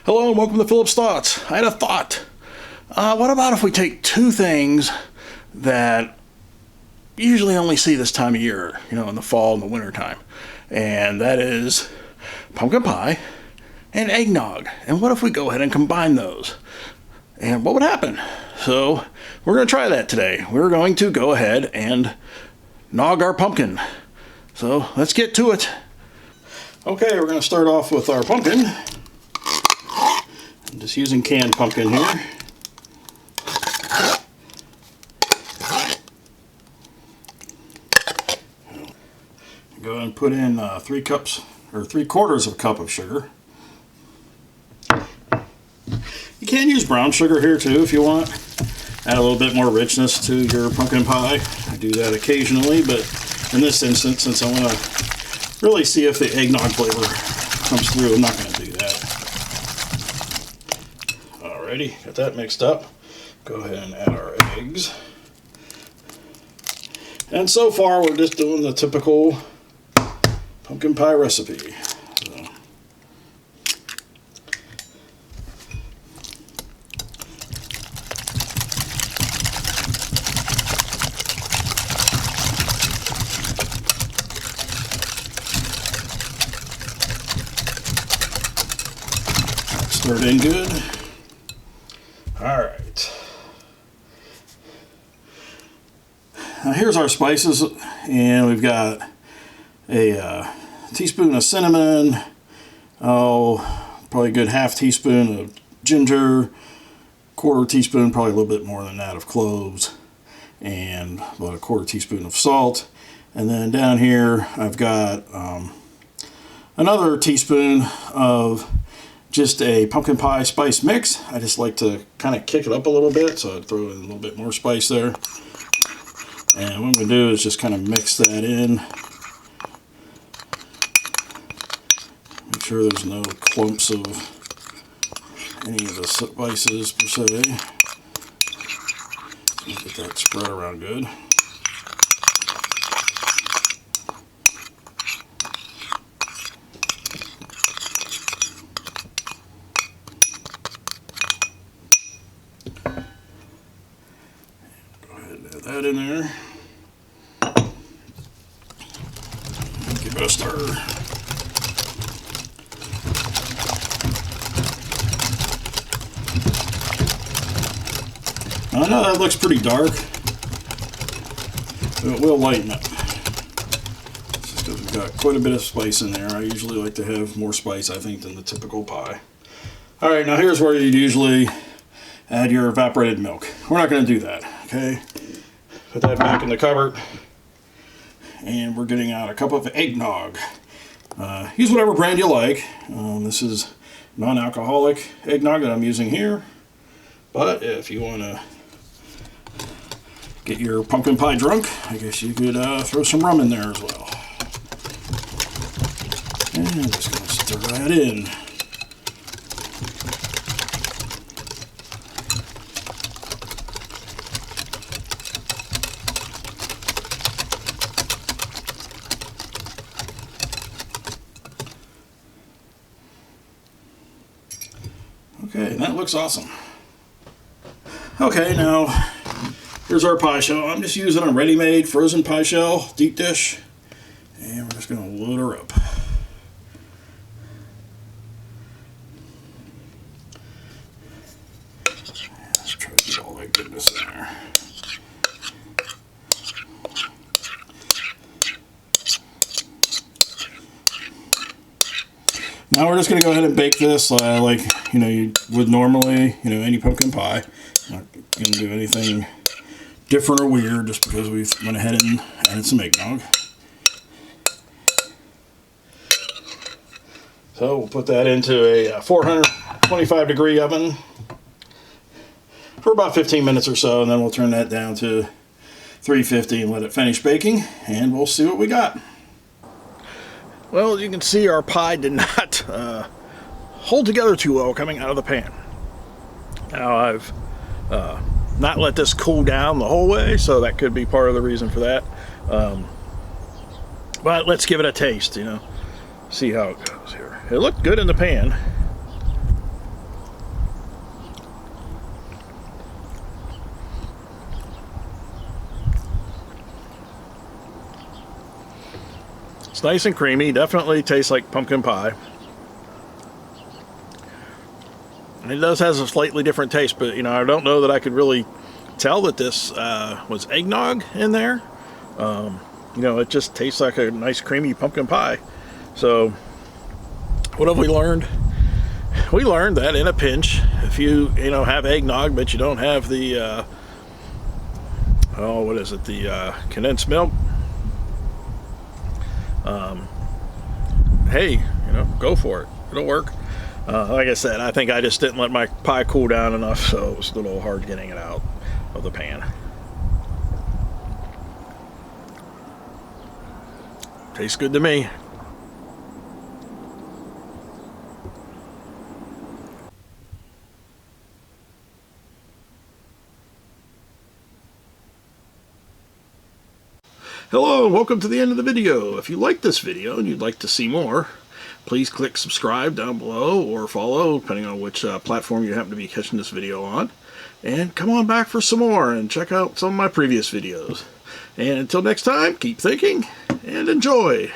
Hello and welcome to Philip's Thoughts. I had a thought. What about if we take two things that you usually only see this time of year, in the fall and the winter time, and that is pumpkin pie and eggnog. And what if we go ahead and combine those? And what would happen? So we're going to try that today. We're going to go ahead and nog our pumpkin. So let's get to it. Okay, we're going to start off with our pumpkin. I'm just using canned pumpkin here. Go ahead and put in 3 cups or 3/4 of a cup of sugar. You can use brown sugar here too if you want. Add a little bit more richness to your pumpkin pie. I do that occasionally, but in this instance, since I want to really see if the eggnog flavor comes through, I'm not going to do that. Alrighty, got that mixed up. Go ahead and add our eggs. And so far, we're just doing the typical pumpkin pie recipe. Stir it in good. Alright. Now here's our spices, and we've got a teaspoon of cinnamon, probably a good ½ teaspoon of ginger, 1/4 teaspoon, probably a little bit more than that, of cloves, and about a 1/4 teaspoon of salt. And then down here I've got another teaspoon of just a pumpkin pie spice mix. I just like to kind of kick it up a little bit, so I'd throw in a little bit more spice there. And what I'm going to do is just kind of mix that in. Make sure there's no clumps of any of the spices per se. Get that spread around good. That in there. Give it a stir. I know that looks pretty dark, but we'll lighten up. Just because we've got quite a bit of spice in there. I usually like to have more spice, I think, than the typical pie. Alright, now here's where you'd usually add your evaporated milk. We're not going to do that, okay? Put that back in the cupboard, and we're getting out a cup of eggnog. Use whatever brand you like. This is non-alcoholic eggnog that I'm using here, but if you want to get your pumpkin pie drunk, I guess you could throw some rum in there as well. And I'm just going to stir that in. Okay, that looks awesome. Okay, now here's our pie shell. I'm just using a ready-made frozen pie shell, deep dish, and we're just going to load her up. Let's try to get all that goodness in there. Now we're just going to go ahead and bake this like you would normally, any pumpkin pie. Not going to do anything different or weird just because we went ahead and added some eggnog. So we'll put that into a 425 degree oven for about 15 minutes or so, and then we'll turn that down to 350 and let it finish baking, and we'll see what we got. Well, as you can see, our pie did not hold together too well coming out of the pan. Now I've not let this cool down the whole way, so that could be part of the reason for that. But let's give it a taste, see how it goes here. It looked good in the pan. It's nice and creamy. Definitely tastes like pumpkin pie. And it does have a slightly different taste, but you know, I don't know that I could really tell that this was eggnog in there. You know, it just tastes like a nice creamy pumpkin pie. So what have we learned? We learned that in a pinch, if you know, have eggnog but you don't have the what is it, the condensed milk, hey, you know, go for it. It'll work. Like I said, I think I just didn't let my pie cool down enough, so it was a little hard getting it out of the pan. Tastes good to me. Hello and welcome to the end of the video. If you liked this video and you'd like to see more, please click subscribe down below or follow, depending on which platform you happen to be catching this video on. And come on back for some more and check out some of my previous videos. And until next time, keep thinking and enjoy.